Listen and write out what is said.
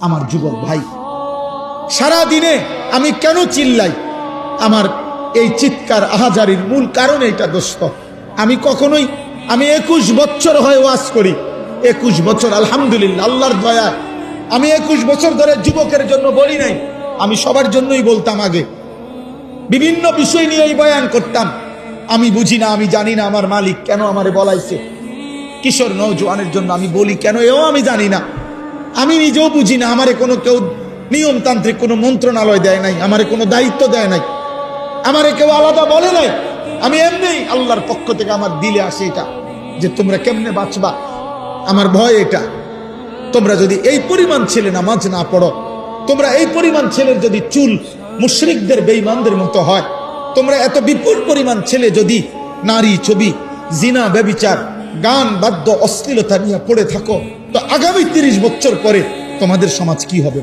আমার যুবক ভাই, সারা দিনে আমি কেন চিল্লাই? আমার এই চিৎকার আহাজারির মূল কারণ এইটা দোস্ত। আমি 21 বছর হয় ওয়াজ করি, 21 বছর আলহামদুলিল্লাহ আল্লাহর দয়ায় আমি 21 বছর ধরে যুবকের জন্য বলি নাই, আমি সবার জন্যই বলতাম। আগে বিভিন্ন বিষয় নিয়েই বয়ান করতাম। আমি বুঝি না, আমি জানি না আমার মালিক কেন আমারে বলাইছে। কিশোর নওজোয়ানের জন্য আমি বলি কেন, এও আমি জানি না। আমি নিজেও বুঝি না, আমারে কোনো কেউ নিয়মতান্ত্রিক কোনো মন্ত্রণালয় দেয় নাই, আমারে কোনো দায়িত্ব দেয় নাই, আমারে কেউ আলাদা বলে নাই। আমি এমনি আল্লাহর পক্ষ থেকে আমার দিলে আসে এটা যে তোমরা কেমনে বাঁচবা। আমার ভয় এটা, তোমরা যদি এই পরিমাণ ছেলে নামাজ না পড়ো, তোমরা এই পরিমাণ ছেলের যদি চুল মুশরিকদের বেঈমানদের মতো হয়, তোমরা এত বিপুল পরিমাণ ছেলে যদি নারী ছবি, জিনা, ব্যভিচার, গান, বাদ্য, অশ্লীলতা নিয়ে পড়ে থাকো, তো আগামী 30 বছর পরে তোমাদের সমাজ কি হবে?